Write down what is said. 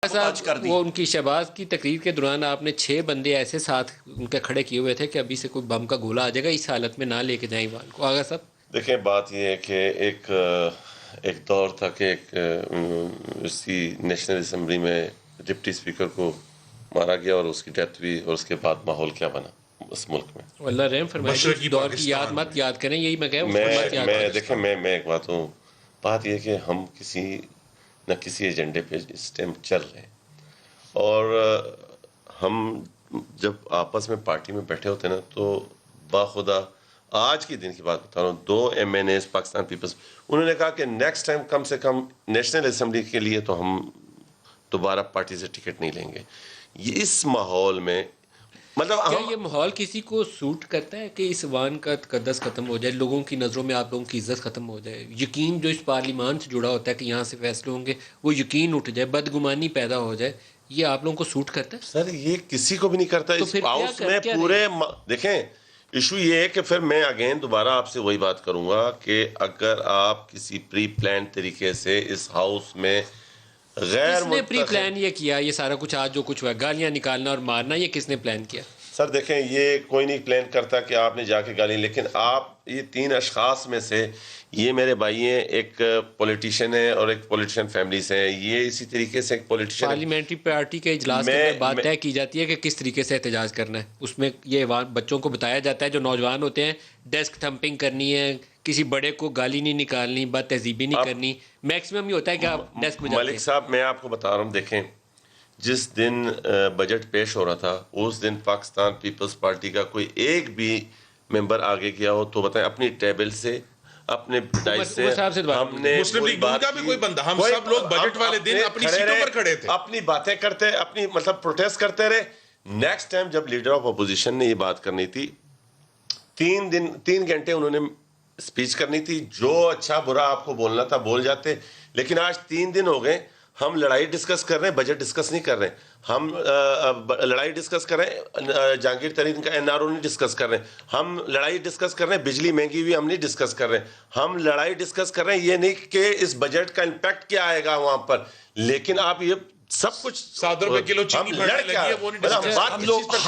صاحب وہ ان کی شہباز کی تقریر کے دوران آپ نے 6 بندے ایسے ساتھ ان کے کھڑے کیے ہوئے تھے کہ ابھی سے کوئی بم کا گولا آ جائے گا، اس حالت میں نہ لے کے جائیں ایوان کو. آغا صاحب دیکھیں، بات یہ ہے کہ ایک دور تھا کہ اسی نیشنل اسمبلی میں ڈپٹی اسپیکر کو مارا گیا اور اس کی ڈیتھ ہوئی، اور اس کے بعد ماحول کیا بنا اس ملک میں. اللہ رحم فرمائے. اس دور کی یاد مت یاد کریں، یہی میں کہہ رہا ہوں. دیکھیں میں ایک بات ہوں، بات یہ کہ ہم کسی نہ کسی ایجنڈے پہ اس ٹائم چل رہے ہیں، اور ہم جب آپس میں پارٹی میں بیٹھے ہوتے ہیں نا تو باخدا آج کے دن کی بات بتا رہا ہوں، 2 MNAs پاکستان پیپلز انہوں نے کہا کہ نیکسٹ ٹائم کم سے کم نیشنل اسمبلی کے لیے تو ہم دوبارہ پارٹی سے ٹکٹ نہیں لیں گے. یہ اس ماحول میں مطلب کیا یہ ماحول کسی کو سوٹ کرتا ہے کہ اس ایوان کا تقدس ختم ہو جائے، لوگوں کی نظروں میں آپ لوگوں کی عزت ختم ہو جائے، یقین جو اس پارلیمان سے جڑا ہوتا ہے کہ یہاں سے فیصلے ہوں گے وہ یقین اٹھ جائے، بدگمانی پیدا ہو جائے، یہ آپ لوگوں کو سوٹ کرتا ہے؟ سر یہ کسی کو بھی نہیں کرتا. اس ہاؤس میں پورے دیکھیں ایشو یہ ہے کہ پھر میں اگین دوبارہ آپ سے وہی بات کروں گا کہ اگر آپ کسی پری پلان طریقے سے اس ہاؤس میں کس نے پری پلان یہ کیا؟ یہ سارا کچھ آج جو کچھ ہوا، گالیاں نکالنا اور مارنا، یہ کس نے پلان کیا؟ سر دیکھیں، یہ کوئی نہیں پلان کرتا کہ آپ نے جا کے گالی، لیکن آپ یہ 3 اشخاص میں سے یہ میرے بھائی ہیں، ایک پولیٹیشین ہے اور ایک پولیٹیشین فیملی سے ہیں، یہ اسی طریقے سے ایک پولیٹیشین پارلیمنٹری پارٹی کے اجلاس میں بات طے کی جاتی ہے کہ کس طریقے سے احتجاج کرنا ہے. اس میں یہ بچوں کو بتایا جاتا ہے جو نوجوان ہوتے ہیں، ڈیسک تھمپنگ کرنی ہے، کسی بڑے کو گالی نہیں نکالنی، بد تہذیبی نہیں کرنی. میکسیمم یہ ہوتا ہے کہ آپ ڈیسک میں جاتے ہیں. ملک صاحب میں آپ کو بتا رہا ہوں، دیکھیں جس دن بجٹ پیش ہو رہا تھا اس دن پاکستان پیپلز پارٹی کا کوئی ایک بھی ممبر آگے گیا ہو تو بتائیں اپنی ٹیبل سے اپنے ڈائس سے ہم نے مسلم لیگ کا بھی کوئی بندہ، ہم سب لوگ بجٹ والے دن اپنی سیٹوں پر کھڑے تھے، اپنی باتیں کرتے، اپنی مطلب پروٹیسٹ کرتے رہے. نیکسٹ ٹائم جب لیڈر آف اپوزیشن نے یہ بات کرنی تھی، 3 گھنٹے انہوں نے اسپیچ کرنی تھی، جو اچھا برا آپ کو بولنا تھا بول جاتے، لیکن آج 3 دن ہو گئے ہم لڑائی ڈسکس کر رہے ہیں، بجٹ ڈسکس نہیں کر رہے ہیں. ہم لڑائی ڈسکس کر رہے ہیں، جہانگیر ترین کا NRO نہیں ڈسکس کر رہے ہیں. ہم لڑائی ڈسکس کر رہے ہیں، بجلی مہنگی ہوئی ہم نہیں ڈسکس کر رہے ہیں. ہم لڑائی ڈسکس کر رہے ہیں یہ نہیں کہ اس بجٹ کا امپیکٹ کیا آئے گا وہاں پر، لیکن آپ یہ سب کچھ 7 روپے کلو چینی بڑھنے لگی ہے وہ نہیں ڈسکس.